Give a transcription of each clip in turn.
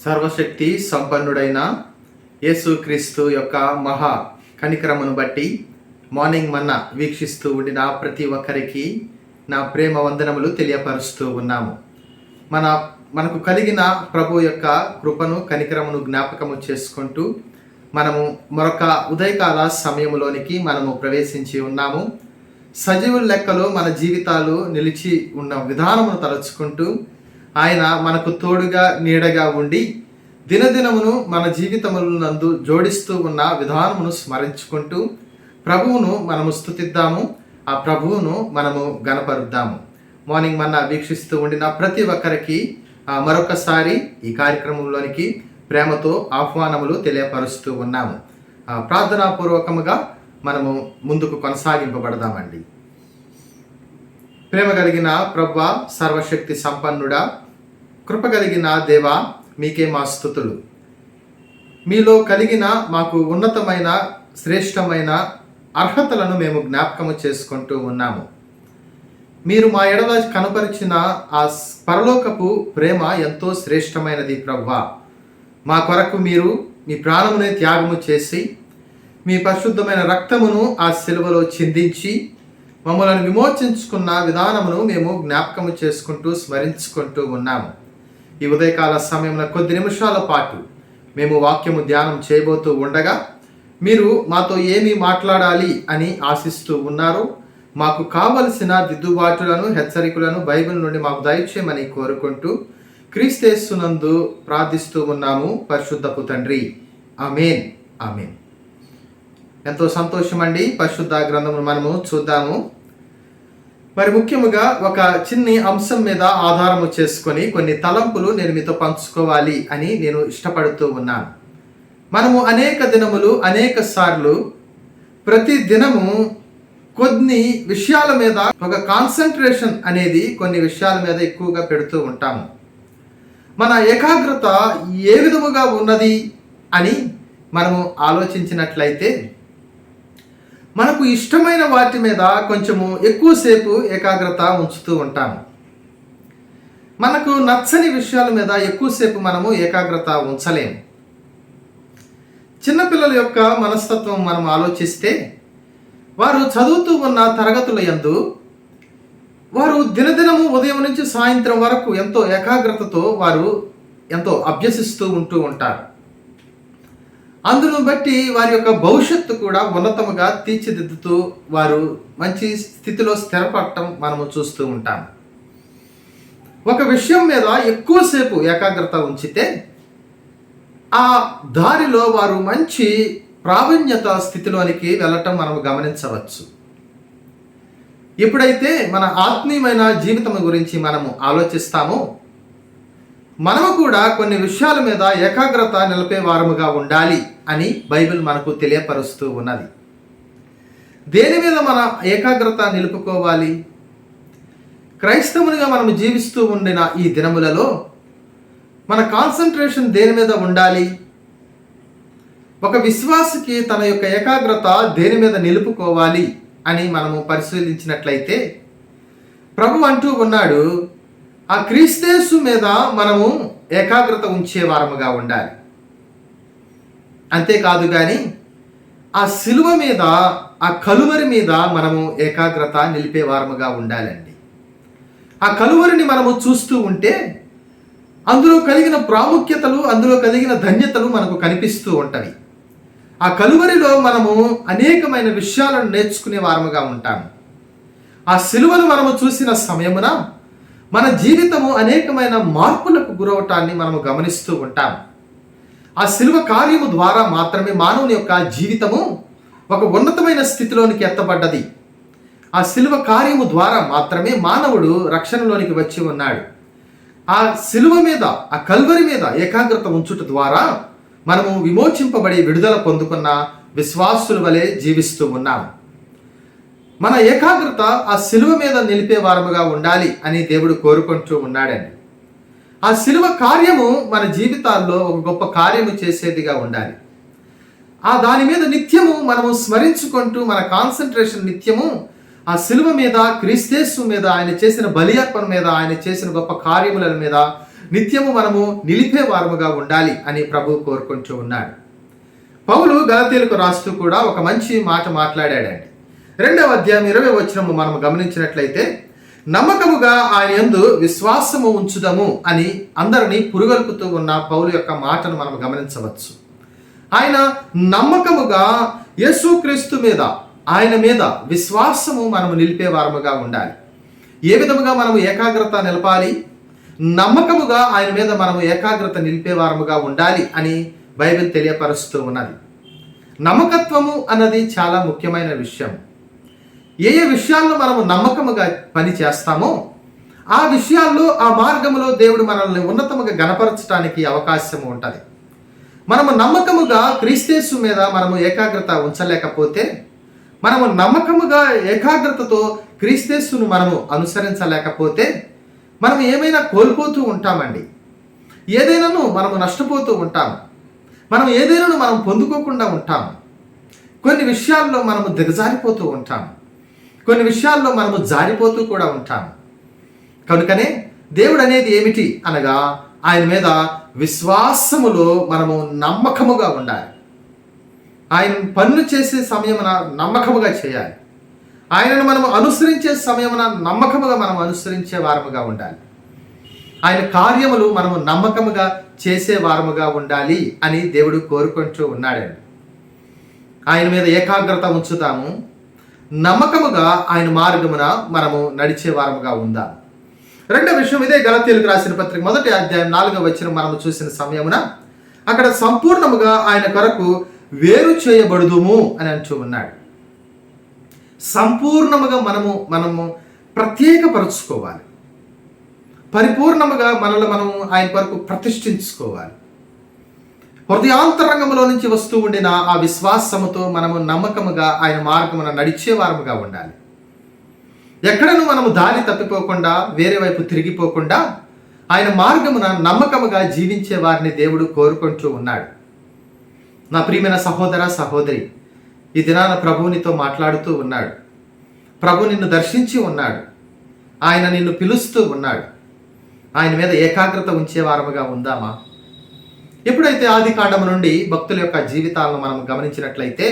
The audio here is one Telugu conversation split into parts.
సర్వశక్తి సంపన్నుడైన యేసుక్రీస్తు యొక్క మహా కనికరమును బట్టి మార్నింగ్ మన్నా వీక్షిస్తూ ఉండిన ప్రతి ఒక్కరికి నా ప్రేమ వందనములు తెలియపరుస్తూ ఉన్నాము. మనకు కలిగిన ప్రభు యొక్క కృపను కనికరమును జ్ఞాపకము చేసుకుంటూ మనము మరొక ఉదయకాల సమయంలోనికి మనము ప్రవేశించి ఉన్నాము. సజీవుల లెక్కలో మన జీవితాలు నిలిచి ఉన్న విధానమును తలుచుకుంటూ ఆయన మనకు తోడుగా నీడగా ఉండి దినదినమును మన జీవితములందు జోడిస్తూ ఉన్న విధానమును స్మరించుకుంటూ ప్రభువును మనము స్తుతిద్దాము, ఆ ప్రభువును మనము గణపరుద్దాము. మార్నింగ్ మన్నా వీక్షిస్తూ ఉండిన ప్రతి ఒక్కరికి మరొకసారి ఈ కార్యక్రమంలోనికి ప్రేమతో ఆహ్వానములు తెలియపరుస్తూ ఉన్నాము. ప్రార్థనాపూర్వకముగా మనము ముందుకు కొనసాగింపబడదామండి. ప్రేమ కలిగిన ప్రభువా, సర్వశక్తి సంపన్నుడా, కృప కలిగిన దేవా, మీకే మా స్తుతులు. మీలో కలిగిన మాకు ఉన్నతమైన శ్రేష్టమైన అర్హతలను మేము జ్ఞాపకము చేసుకుంటూ ఉన్నాము. మీరు మా ఎడల కనపరిచిన ఆ పరలోకపు ప్రేమ ఎంతో శ్రేష్టమైనది ప్రభువా. మా కొరకు మీరు మీ ప్రాణమునే త్యాగము చేసి మీ పరిశుద్ధమైన రక్తమును ఆ శిలువలో చిందించి మమ్మల్ని విమోచించుకున్న విధానమును మేము జ్ఞాపకము చేసుకుంటూ స్మరించుకుంటూ ఉన్నాము. ఈ ఉదయకాల సమయంలో కొద్ది నిమిషాల పాటు మేము వాక్యము ధ్యానం చేయబోతూ ఉండగా మీరు మాతో ఏమి మాట్లాడాలి అని ఆశిస్తూ ఉన్నారు. మాకు కావలసిన దిద్దుబాటులను హెచ్చరికలను బైబిల్ నుండి మాకు దయచేయమని కోరుకుంటూ క్రీస్తేస్తునందు ప్రార్థిస్తూ ఉన్నాము పరిశుద్ధపు తండ్రి, ఆమేన్ ఆమేన్. ఎంతో సంతోషం అండి. పరిశుద్ధ గ్రంథమును మనము చూద్దాము. మరి ముఖ్యముగా ఒక చిన్ని అంశం మీద ఆధారము చేసుకొని కొన్ని తలంపులు నేను మీతో పంచుకోవాలి అని నేను ఇష్టపడుతూ ఉన్నాను. మనము అనేక దినములు అనేక సార్లు ప్రతి దినము కొన్ని విషయాల మీద ఒక కాన్సన్ట్రేషన్ అనేది కొన్ని విషయాల మీద ఎక్కువగా పెడుతూ ఉంటాము. మన ఏకాగ్రత ఏ విధముగా ఉన్నది అని మనము ఆలోచించినట్లయితే మనకు ఇష్టమైన వాటి మీద కొంచెము ఎక్కువసేపు ఏకాగ్రత ఉంచుతూ ఉంటాము. మనకు నచ్చని విషయాల మీద ఎక్కువసేపు మనము ఏకాగ్రత ఉంచలేము. చిన్నపిల్లల యొక్క మనస్తత్వం మనం ఆలోచిస్తే వారు చదువుతూ ఉన్న తరగతుల యందు వారు దినదినము ఉదయం నుంచి సాయంత్రం వరకు ఎంతో ఏకాగ్రతతో వారు ఎంతో అభ్యసిస్తూ ఉంటూ ఉంటారు. అందును బట్టి వారి యొక్క భవిష్యత్తు కూడా ఉన్నతముగా తీర్చిదిద్దుతూ వారు మంచి స్థితిలో స్థిరపడటం మనము చూస్తూ ఉంటాం. ఒక విషయం మీద ఎక్కువసేపు ఏకాగ్రత ఉంచితే ఆ దారిలో వారు మంచి ప్రావీణ్యత స్థితిలోనికి వెళ్ళటం మనము గమనించవచ్చు. ఎప్పుడైతే మన ఆత్మీయమైన జీవితం గురించి మనము ఆలోచిస్తామో మనము కూడా కొన్ని విషయాల మీద ఏకాగ్రత నిలిపే వారముగా ఉండాలి అని బైబిల్ మనకు తెలియపరుస్తూ ఉన్నది. దేని మీద మన ఏకాగ్రత నిలుపుకోవాలి? క్రైస్తవునిగా మనము జీవిస్తూ ఉండిన ఈ దినములలో మన కాన్సన్ట్రేషన్ దేని మీద ఉండాలి? ఒక విశ్వాసికి తన యొక్క ఏకాగ్రత దేని మీద నిలుపుకోవాలి అని మనము పరిశీలించినట్లయితే ప్రభు అంటూ ఉన్నాడు, ఆ క్రీస్తేసు మీద మనము ఏకాగ్రత ఉంచే వారముగా ఉండాలి. అంతేకాదు కానీ ఆ సిలువ మీద, ఆ కలువరి మీద మనము ఏకాగ్రత నిలిపే వారముగా ఉండాలండి. ఆ కలువరిని మనము చూస్తూ ఉంటే అందులో కలిగిన ప్రాముఖ్యతలు, అందులో కలిగిన ధన్యతలు మనకు కనిపిస్తూ ఉంటవి. ఆ కలువరిలో మనము అనేకమైన విషయాలను నేర్చుకునే వారముగా ఉంటాము. ఆ సిలువను మనము చూసిన సమయమున మన జీవితము అనేకమైన మార్పులకు గురవటాన్ని మనము గమనిస్తూ ఉంటాం. ఆ సిలువ కార్యము ద్వారా మాత్రమే మానవుని యొక్క జీవితము ఒక ఉన్నతమైన స్థితిలోనికి ఎత్తబడ్డది. ఆ సిలువ కార్యము ద్వారా మాత్రమే మానవుడు రక్షణలోనికి వచ్చి ఉన్నాడు. ఆ సిలువ మీద, ఆ కల్వరి మీద ఏకాగ్రత ఉంచుట ద్వారా మనము విమోచింపబడి విడుదల పొందుకున్న విశ్వాసుల వలె జీవిస్తూ ఉన్నాము. మన ఏకాగ్రత ఆ సిలువ మీద నిలిపే వారముగా ఉండాలి అని దేవుడు కోరుకుంటూ ఉన్నాడండి. ఆ సిలువ కార్యము మన జీవితాల్లో ఒక గొప్ప కార్యము చేసేదిగా ఉండాలి. ఆ దాని మీద నిత్యము మనము స్మరించుకుంటూ మన కాన్సన్ట్రేషన్ నిత్యము ఆ సిలువ మీద, క్రీస్తేసు మీద, ఆయన చేసిన బలి అర్పణ మీద, ఆయన చేసిన గొప్ప కార్యముల మీద నిత్యము మనము నిలిపే వారముగా ఉండాలి అని ప్రభు కోరుకుంటూ ఉన్నాడు. పౌలు గలతీయులకు రాస్తూ కూడా ఒక మంచి మాట మాట్లాడాడండి. 2వ అధ్యాయం 20వ వచనము మనం గమనించినట్లయితే, నమ్మకముగా ఆయన యందు విశ్వాసము ఉంచుదము అని అందరినీ పురుగొల్పుతూ ఉన్న పౌలు యొక్క మాటను మనం గమనించవచ్చు. ఆయన నమ్మకముగా యేసుక్రీస్తు మీద, ఆయన మీద విశ్వాసము మనము నిలిపే వారముగా ఉండాలి. ఏ విధముగా మనము ఏకాగ్రత నిలపాలి? నమ్మకముగా ఆయన మీద మనము ఏకాగ్రత నిలిపే వారముగా ఉండాలి అని బైబిల్ తెలియపరుస్తూ ఉన్నది. నమ్మకత్వము అన్నది చాలా ముఖ్యమైన విషయం. ఏ విషయాల్లో మనము నమ్మకముగా పని చేస్తామో ఆ విషయాల్లో, ఆ మార్గములో దేవుడు మనల్ని ఉన్నతముగా గణపరచడానికి అవకాశం ఉంటుంది. మనము నమ్మకముగా క్రీస్తు మీద మనము ఏకాగ్రత ఉంచలేకపోతే, మనము నమ్మకముగా ఏకాగ్రతతో క్రీస్తును మనము అనుసరించలేకపోతే మనం ఏమైనా కోల్పోతూ ఉంటామండి. ఏదైనాను మనము నష్టపోతూ ఉంటాము. మనం ఏదైనా మనం పొందుకోకుండా ఉంటాము. కొన్ని విషయాల్లో మనము దిగజారిపోతూ ఉంటాము. కొన్ని విషయాల్లో మనము జారిపోతూ కూడా ఉంటాము. కనుకనే దేవుడు అనేది ఏమిటి అనగా, ఆయన మీద విశ్వాసములో మనము నమ్మకముగా ఉండాలి. ఆయన పనులు చేసే సమయమున నమ్మకముగా చేయాలి. ఆయనను మనము అనుసరించే సమయమున నమ్మకముగా మనం అనుసరించే వారముగా ఉండాలి. ఆయన కార్యములు మనము నమ్మకముగా చేసే వారముగా ఉండాలి అని దేవుడు కోరుకుంటూ ఉన్నాడండి. ఆయన మీద ఏకాగ్రత ఉంచుతాము, నమ్మకముగా ఆయన మార్గమున మనము నడిచే వారముగా ఉందాం. రెండో విషయం ఇదే గలతీయులకు రాసిన పత్రిక 1వ అధ్యాయం 4వ వచనం మనము చూసిన సమయమున అక్కడ సంపూర్ణముగా ఆయన కొరకు వేరు చేయబడుదుము అని అంటూ ఉన్నాడు. సంపూర్ణముగా మనము ప్రత్యేకపరుచుకోవాలి. పరిపూర్ణముగా మనము ఆయన కొరకు ప్రతిష్ఠించుకోవాలి. హృదయాంతరంగంలో నుంచి వస్తూ ఉండిన ఆ విశ్వాసముతో మనము నమ్మకముగా ఆయన మార్గమున నడిచే వారముగా ఉండాలి. ఎక్కడను మనము దారి తప్పిపోకుండా, వేరే వైపు తిరిగిపోకుండా ఆయన మార్గమున నమ్మకముగా జీవించే వారిని దేవుడు కోరుకుంటూ ఉన్నాడు. నా ప్రియమైన సహోదర సహోదరి, ఈ దినాన ప్రభువు నీతో మాట్లాడుతూ ఉన్నాడు. ప్రభు నిన్ను దర్శించి ఉన్నాడు. ఆయన నిన్ను పిలుస్తూ ఉన్నాడు. ఆయన మీద ఏకాగ్రత ఉంచే వారముగా ఉందామా? ఎప్పుడైతే ఆది కాండము నుండి భక్తుల యొక్క జీవితాలను మనం గమనించినట్లయితే,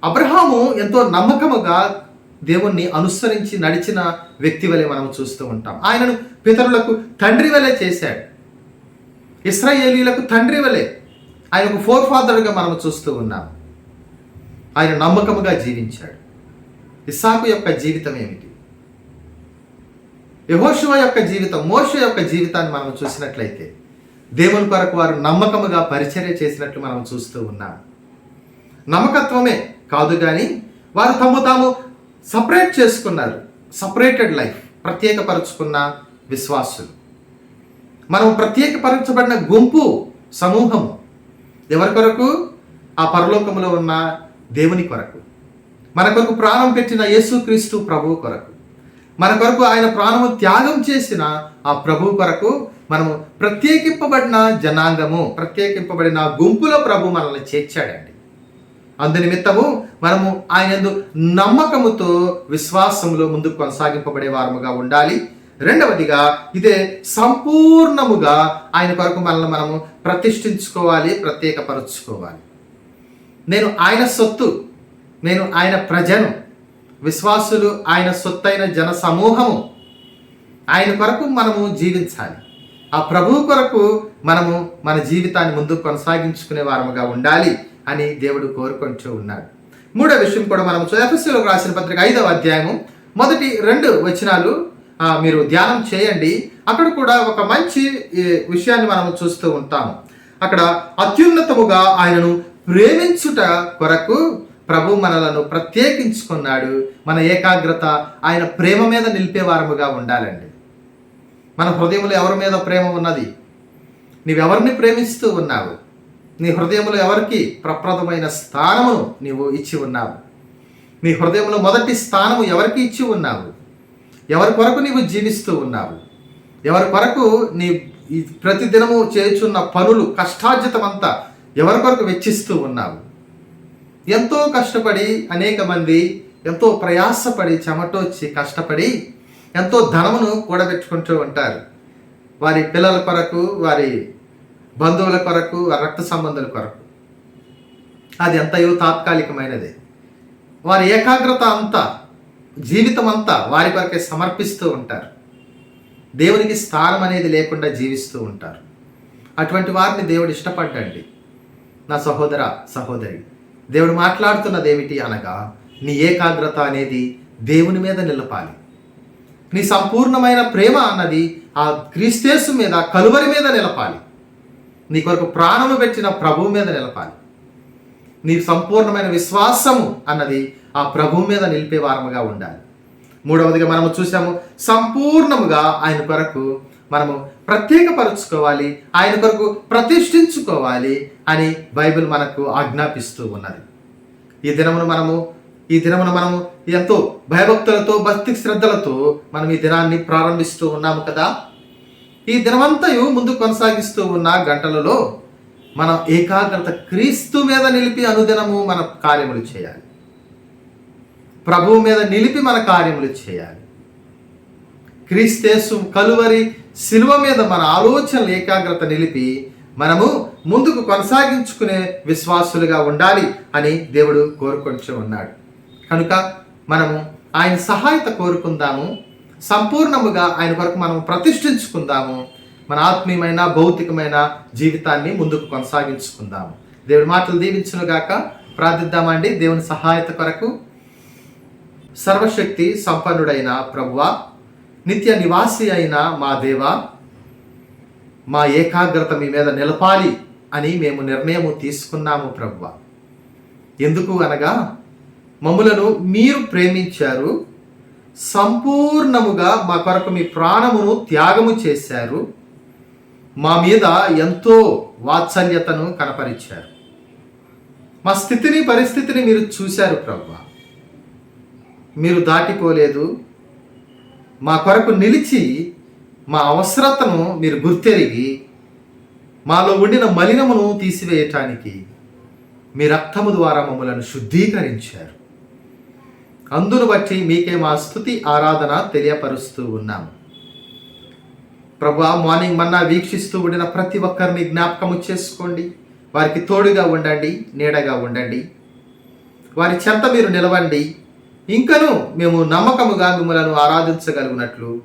అబ్రహాము ఎంతో నమ్మకముగా దేవుణ్ణి అనుసరించి నడిచిన వ్యక్తి వలె మనం చూస్తూ ఉంటాం. ఆయనను పితరులకు తండ్రి వలె చేశాడు. ఇశ్రాయేలీయులకు తండ్రి వలె ఆయనకు ఫోర్ ఫాదర్గా మనం చూస్తూ ఉన్నాం. ఆయన నమ్మకముగా జీవించాడు. ఇస్సాకు యొక్క జీవితం ఏమిటి? యెహోషువ యొక్క జీవితం, మోషే యొక్క జీవితాన్ని మనం చూసినట్లయితే దేవుని కొరకు వారు నమ్మకముగా పరిచర్య చేసినట్లు మనం చూస్తూ ఉన్నాం. నమ్మకత్వమే కాదు కానీ వారు తాము సపరేట్ చేసుకున్నారు. సపరేటెడ్ లైఫ్, ప్రత్యేకపరుచుకున్న విశ్వాసులు. మనం ప్రత్యేకపరచబడిన గుంపు, సమూహము. ఎవరి కొరకు? ఆ పరలోకములో ఉన్న దేవుని కొరకు. మన కొరకు ప్రాణం పెట్టిన యేసుక్రీస్తు ప్రభువు కొరకు. మన కొరకు ఆయన ప్రాణము త్యాగం చేసిన ఆ ప్రభు కొరకు మనము ప్రత్యేకింపబడిన జనాంగము, ప్రత్యేకింపబడిన గుంపులో ప్రభు మనల్ని చేర్చాడండి. అందు నిమిత్తము మనము ఆయన యందు నమ్మకముతో విశ్వాసములో ముందుకు కొనసాగింపబడే వారముగా ఉండాలి. రెండవదిగా ఇదే సంపూర్ణముగా ఆయన కొరకు మనల్ని మనము ప్రతిష్ఠించుకోవాలి, ప్రత్యేకపరుచుకోవాలి. నేను ఆయన సొత్తు, నేను ఆయన ప్రజను. విశ్వాసులు ఆయన సొత్తైన జన సమూహము. ఆయన కొరకు మనము జీవించాలి. ఆ ప్రభువు కొరకు మనము మన జీవితాన్ని ముందుకు కొనసాగించుకునే వారముగా ఉండాలి అని దేవుడు కోరుకుంటూ ఉన్నాడు. మూడో విషయం కూడా మనం ఎఫెసీయులకు రాసిన పత్రిక 5వ అధ్యాయము 1-2 వచనాలు మీరు ధ్యానం చేయండి. అక్కడ కూడా ఒక మంచి విషయాన్ని మనం చూస్తూ ఉంటాము. అక్కడ అత్యున్నతముగా ఆయనను ప్రేమించుట కొరకు ప్రభు మనలను ప్రత్యేకించుకున్నాడు. మన ఏకాగ్రత ఆయన ప్రేమ మీద నిలిపే వారముగా ఉండాలండి. మన హృదయంలో ఎవరి మీద ప్రేమ ఉన్నది? నీవెవరిని ప్రేమిస్తూ ఉన్నావు? నీ హృదయంలో ఎవరికి ప్రప్రదమైన స్థానమును నీవు ఇచ్చి ఉన్నావు? నీ హృదయంలో మొదటి స్థానము ఎవరికి ఇచ్చి ఉన్నావు? ఎవరి కొరకు నీవు జీవిస్తూ ఉన్నావు? ఎవరి కొరకు నీ ప్రతిదినము చేయుచున్న పనులు, కష్టార్జితమంతా ఎవరి కొరకు వెచ్చిస్తూ ఉన్నావు? ఎంతో కష్టపడి అనేక మంది ఎంతో ప్రయాసపడి చెమటొచ్చి కష్టపడి ఎంతో ధనమును కూడబెట్టుకుంటూ ఉంటారు. వారి పిల్లల కొరకు, వారి బంధువుల కొరకు, వారి రక్త సంబంధుల కొరకు. అది ఎంతయో తాత్కాలికమైనది. వారి ఏకాగ్రత అంతా, జీవితం అంతా వారి కొరకే సమర్పిస్తూ ఉంటారు. దేవునికి స్థానం అనేది లేకుండా జీవిస్తూ ఉంటారు. అటువంటి వారిని దేవుడు ఇష్టపడ్డండి. నా సహోదర, సహోదరి, దేవుడు మాట్లాడుతున్నది ఏమిటి అనగా, నీ ఏకాగ్రత అనేది దేవుని మీద నిలపాలి. నీ సంపూర్ణమైన ప్రేమ అన్నది ఆ క్రీస్తేసు మీద, కలువరి మీద నిలపాలి. నీ కొరకు ప్రాణము పెట్టిన ప్రభువు మీద నిలపాలి. నీ సంపూర్ణమైన విశ్వాసము అన్నది ఆ ప్రభువు మీద నిలిపే వారముగా ఉండాలి. మూడవదిగా మనము చూసాము, సంపూర్ణముగా ఆయన కొరకు మనము ప్రత్యేకపరుచుకోవాలి, ఆయన కొరకు ప్రతిష్ఠించుకోవాలి అని బైబిల్ మనకు ఆజ్ఞాపిస్తూ ఉన్నది. ఈ దినమును మనము ఎంతో భయభక్తులతో, భక్తి శ్రద్ధలతో మనం ఈ దినాన్ని ప్రారంభిస్తూ ఉన్నాము కదా. ఈ దినమంతయు ముందు కొనసాగిస్తూ ఉన్న గంటలలో మనం ఏకాగ్రత క్రీస్తు మీద నిలిపి అనుదినము మన కార్యములు చేయాలి. ప్రభువు మీద నిలిపి మన కార్యములు చేయాలి. క్రీస్తేసు కలువరి శిలువ మీద మన ఆలోచనలు, ఏకాగ్రత నిలిపి మనము ముందుకు కొనసాగించుకునే విశ్వాసులుగా ఉండాలి అని దేవుడు కోరుకొంటూ ఉన్నాడు. కనుక మనము ఆయన సహాయత కోరుకుందాము, సంపూర్ణముగా ఆయన కొరకు మనం ప్రతిష్ఠించుకుందాము, మన ఆత్మీయమైన, భౌతికమైన జీవితాన్ని ముందుకు కొనసాగించుకుందాము. దేవుడి మాటలు దీవించునుగాక. ప్రార్థిద్దామండి. దేవుని సహాయత కొరకు. సర్వశక్తి సంపన్నుడైన ప్రభువా, నిత్య నివాసి అయిన మా దేవా, మా ఏకాగ్రత మీ మీద నిలపాలి అని మేము నిర్ణయము తీసుకున్నాము ప్రభువా. ఎందుకు అనగా, మమ్ములను మీరు ప్రేమించారు, సంపూర్ణముగా మా కొరకు మీ ప్రాణమును త్యాగము చేశారు, మా మీద ఎంతో వాత్సల్యతను కనపరిచారు. మా స్థితిని, పరిస్థితిని మీరు చూశారు ప్రభువా. మీరు దాటిపోలేదు. మా కొరకు నిలిచి మా అవసరతను మీరు గుర్తెరిగి మాలో ఉండిన మలినమును తీసివేయటానికి మీ రక్తము ద్వారా మమ్మలను శుద్ధీకరించారు. అందును బట్టి మీకే మా స్తుతి, ఆరాధన తెలియపరుస్తూ ఉన్నాము ప్రభువా. మార్నింగ్ మన్నా వీక్షిస్తూ ఉండిన ప్రతి ఒక్కరిని జ్ఞాపకము చేసుకోండి. వారికి తోడుగా ఉండండి, నీడగా ఉండండి. వారి చెంత మీరు నిలవండి. ఇంకనూ మేము నమ్మకముగా మిమ్మలను ఆరాధించగలిగినట్లు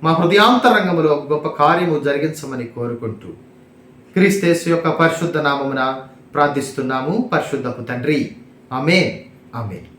మా హృదయాంతరంగములో గొప్ప కార్యము జరిగించమని కోరుకుంటూ క్రీస్తేసు యొక్క పరిశుద్ధ నామమున ప్రార్థిస్తున్నాము, పరిశుద్ధపు తండ్రి. ఆమేన్, ఆమేన్.